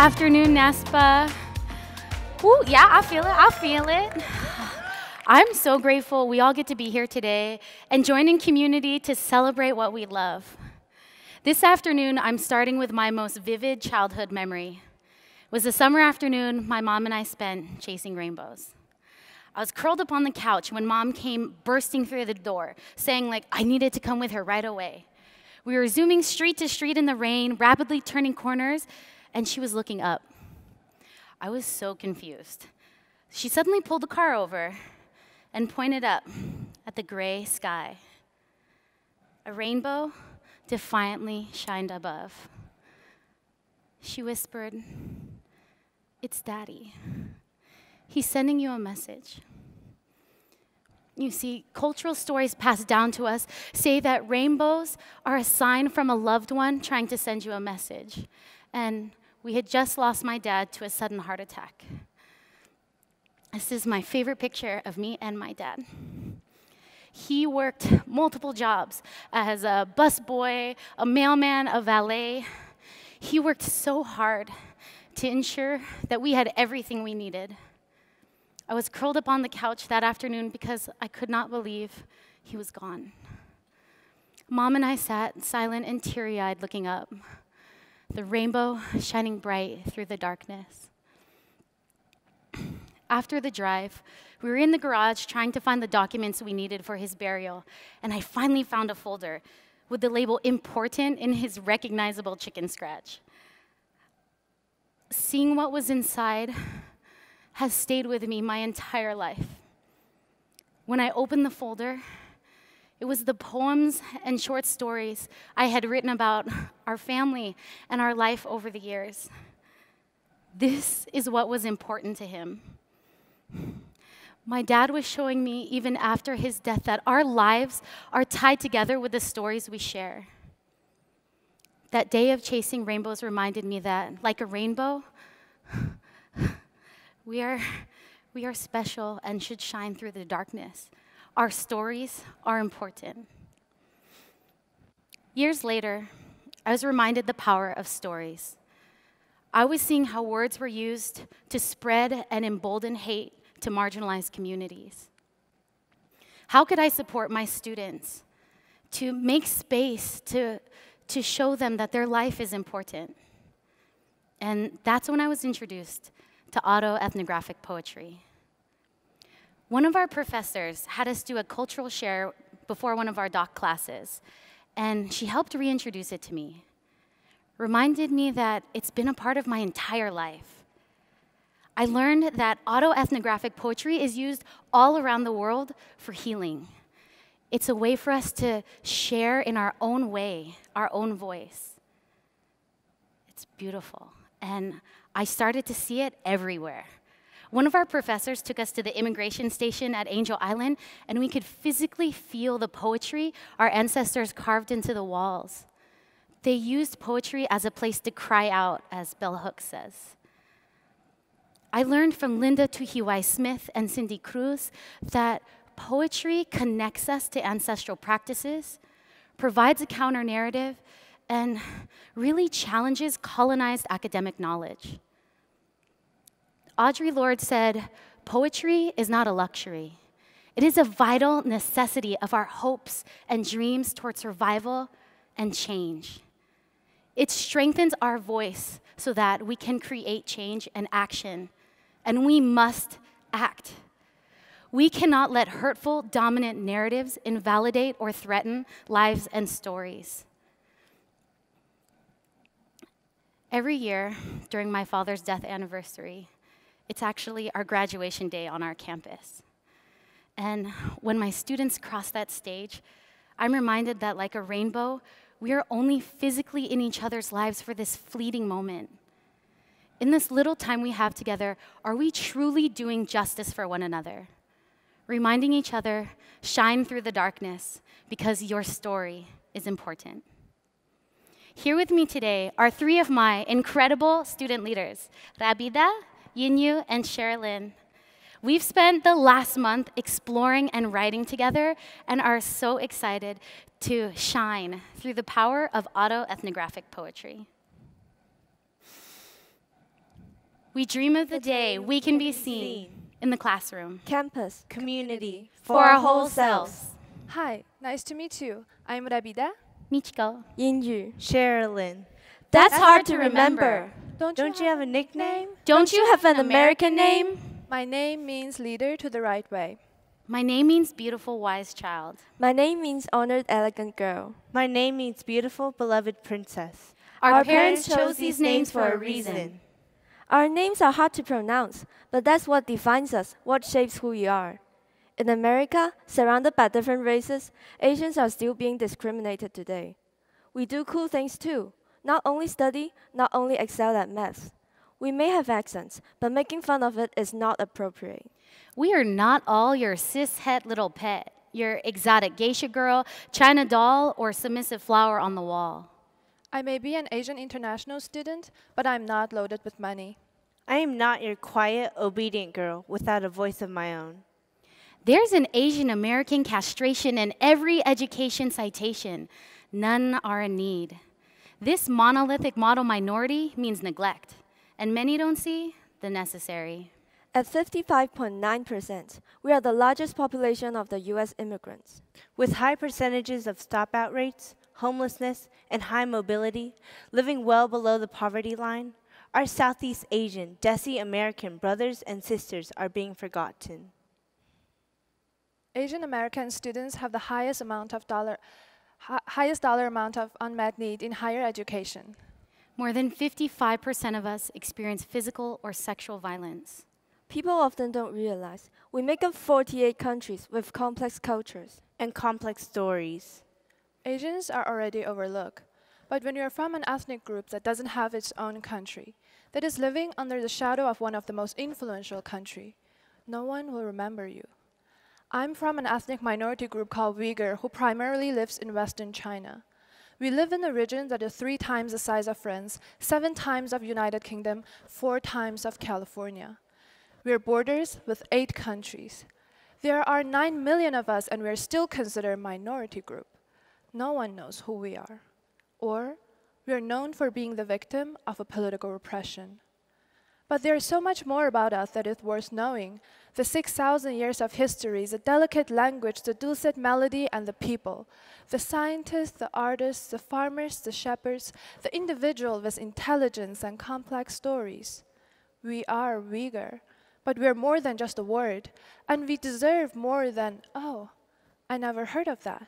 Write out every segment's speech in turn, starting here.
afternoon, NASPA. Ooh, yeah, I feel it. I'm so grateful we all get to be here today and join in community to celebrate what we love. This afternoon, I'm starting with my most vivid childhood memory. It was a summer afternoon my mom and I spent chasing rainbows. I was curled up on the couch when Mom came bursting through the door, saying I needed to come with her right away. We were zooming street to street in the rain, rapidly turning corners, and she was looking up. I was so confused. She suddenly pulled the car over and pointed up at the gray sky. A rainbow defiantly shined above. She whispered, "It's Daddy. He's sending you a message." You see, cultural stories passed down to us say that rainbows are a sign from a loved one trying to send you a message. And we had just lost my dad to a sudden heart attack. This is my favorite picture of me and my dad. He worked multiple jobs as a busboy, a mailman, a valet. He worked so hard to ensure that we had everything we needed. I was curled up on the couch that afternoon because I could not believe he was gone. Mom and I sat silent and teary-eyed looking up, the rainbow shining bright through the darkness. After the drive, we were in the garage trying to find the documents we needed for his burial, and I finally found a folder with the label "Important" in his recognizable chicken scratch. Seeing what was inside has stayed with me my entire life. When I opened the folder, it was the poems and short stories I had written about our family and our life over the years. This is what was important to him. My dad was showing me, even after his death, that our lives are tied together with the stories we share. That day of chasing rainbows reminded me that, like a rainbow, we are special and should shine through the darkness. Our stories are important. Years later, I was reminded the power of stories. I was seeing how words were used to spread and embolden hate to marginalized communities. How could I support my students to make space to show them that their life is important? And that's when I was introduced to autoethnographic poetry. One of our professors had us do a cultural share before one of our doc classes, and she helped reintroduce it to me. Reminded me that it's been a part of my entire life. I learned that autoethnographic poetry is used all around the world for healing. It's a way for us to share in our own way, our own voice. It's beautiful, and I started to see it everywhere. One of our professors took us to the immigration station at Angel Island, and we could physically feel the poetry our ancestors carved into the walls. They used poetry as a place to cry out, as Bell Hooks says. I learned from Linda Tuhiwai-Smith and Cindy Cruz that poetry connects us to ancestral practices, provides a counter-narrative, and really challenges colonized academic knowledge. Audre Lorde said, "Poetry is not a luxury. It is a vital necessity of our hopes and dreams toward survival and change. It strengthens our voice so that we can create change and action, and we must act. We cannot let hurtful, dominant narratives invalidate or threaten lives and stories." Every year during my father's death anniversary, it's actually our graduation day on our campus. And when my students cross that stage, I'm reminded that like a rainbow, we are only physically in each other's lives for this fleeting moment. In this little time we have together, are we truly doing justice for one another? Reminding each other, shine through the darkness because your story is important. Here with me today are three of my incredible student leaders, Rabida, Yinyu, and Sherilyn. We've spent the last month exploring and writing together and are so excited to shine through the power of autoethnographic poetry. We dream of the day we can be seen in the classroom, campus, community, for our whole selves. Hi, nice to meet you. I'm Rabida. Michiko. Yinyu. Sherilyn. That's hard to remember. Don't you have a nickname? Don't you have an American name? My name means leader to the right way. My name means beautiful, wise child. My name means honored, elegant girl. My name means beautiful, beloved princess. Our parents chose these names for a reason. Our names are hard to pronounce, but that's what defines us, what shapes who we are. In America, surrounded by different races, Asians are still being discriminated today. We do cool things too. Not only study, not only excel at math. We may have accents, but making fun of it is not appropriate. We are not all your cis-het little pet, your exotic geisha girl, China doll, or submissive flower on the wall. I may be an Asian international student, but I'm not loaded with money. I am not your quiet, obedient girl without a voice of my own. There's an Asian American castration in every education citation. None are in need. This monolithic model minority means neglect, and many don't see the necessary. At 55.9%, we are the largest population of the U.S. immigrants. With high percentages of stop-out rates, homelessness, and high mobility, living well below the poverty line, our Southeast Asian, Desi American brothers and sisters are being forgotten. Asian American students have the highest dollar amount of unmet need in higher education. More than 55% of us experience physical or sexual violence. People often don't realize we make up 48 countries with complex cultures and complex stories. Asians are already overlooked, but when you're from an ethnic group that doesn't have its own country, that is living under the shadow of one of the most influential countries, no one will remember you. I'm from an ethnic minority group called Uyghur, who primarily lives in Western China. We live in a region that is 3 times the size of France, 7 times of United Kingdom, 4 times of California. We're borders with 8 countries. There are 9 million of us, and we're still considered a minority group. No one knows who we are. Or we're known for being the victim of a political repression. But there's so much more about us that is worth knowing. The 6,000 years of history, the delicate language, the dulcet melody, and the people. The scientists, the artists, the farmers, the shepherds, the individual with intelligence and complex stories. We are Uyghur, but we're more than just a word, and we deserve more than, oh, I never heard of that.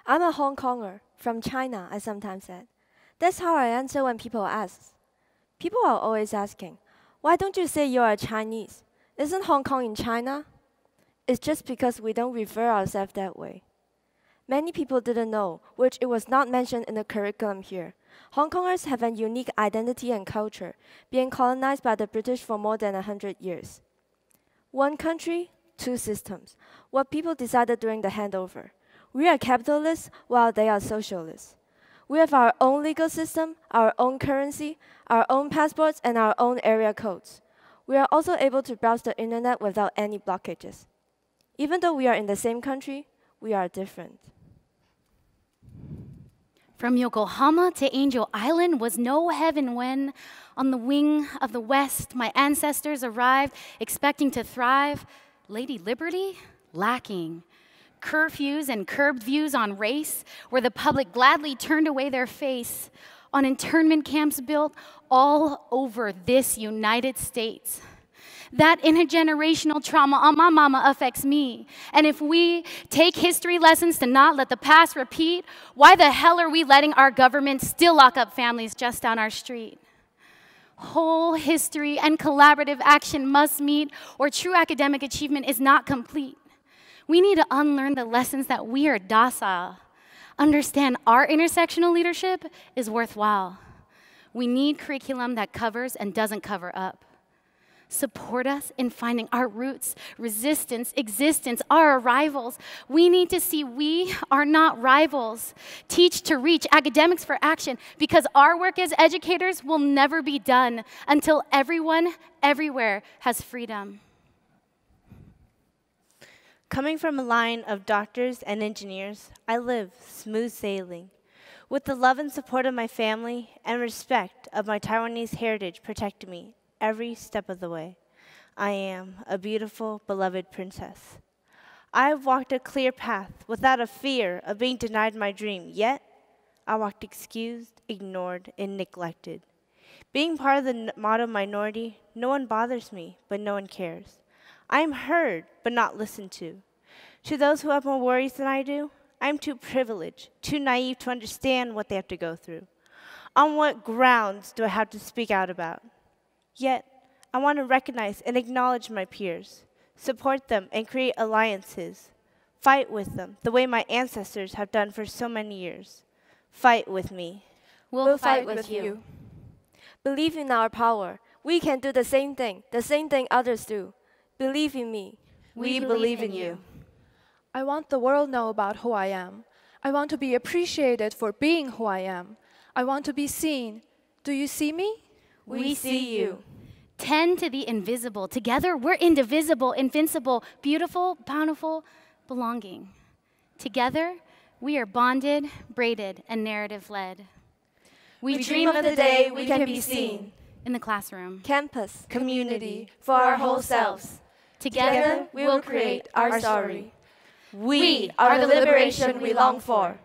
I'm a Hong Konger, from China, I sometimes said. That's how I answer when people ask. People are always asking, why don't you say you're a Chinese? Isn't Hong Kong in China? It's just because we don't refer ourselves that way. Many people didn't know, which it was not mentioned in the curriculum here. Hong Kongers have a unique identity and culture, being colonized by the British for more than 100 years. One country, 2 systems, what people decided during the handover. We are capitalists while they are socialists. We have our own legal system, our own currency, our own passports, and our own area codes. We are also able to browse the internet without any blockages. Even though we are in the same country, we are different. From Yokohama to Angel Island was no heaven when, on the wing of the West, my ancestors arrived expecting to thrive. Lady Liberty, lacking. Curfews and curbed views on race, where the public gladly turned away their face, on internment camps built all over this United States. That intergenerational trauma on my mama affects me. And if we take history lessons to not let the past repeat, why the hell are we letting our government still lock up families just down our street? Whole history and collaborative action must meet, or true academic achievement is not complete. We need to unlearn the lessons that we are docile. Understand our intersectional leadership is worthwhile. We need curriculum that covers and doesn't cover up. Support us in finding our roots, resistance, existence, our arrivals. We need to see we are not rivals. Teach to reach, academics for action, because our work as educators will never be done until everyone, everywhere has freedom. Coming from a line of doctors and engineers, I live smooth sailing. With the love and support of my family and respect of my Taiwanese heritage protecting me every step of the way, I am a beautiful, beloved princess. I have walked a clear path without a fear of being denied my dream, yet I walked excused, ignored, and neglected. Being part of the motto minority, no one bothers me, but no one cares. I am heard, but not listened to. To those who have more worries than I do, I am too privileged, too naive to understand what they have to go through. On what grounds do I have to speak out about? Yet, I want to recognize and acknowledge my peers, support them, and create alliances. Fight with them, the way my ancestors have done for so many years. Fight with me. We'll fight with you. Believe in our power. We can do the same thing others do. Believe in me. We believe in you. I want the world to know about who I am. I want to be appreciated for being who I am. I want to be seen. Do you see me? We see you. 10 to the invisible. Together, we're indivisible, invincible, beautiful, bountiful, belonging. Together, we are bonded, braided, and narrative-led. We dream of the day we can be seen. In the classroom. Campus. Community. For our whole selves. Together, we will create our story. We are the liberation we long for.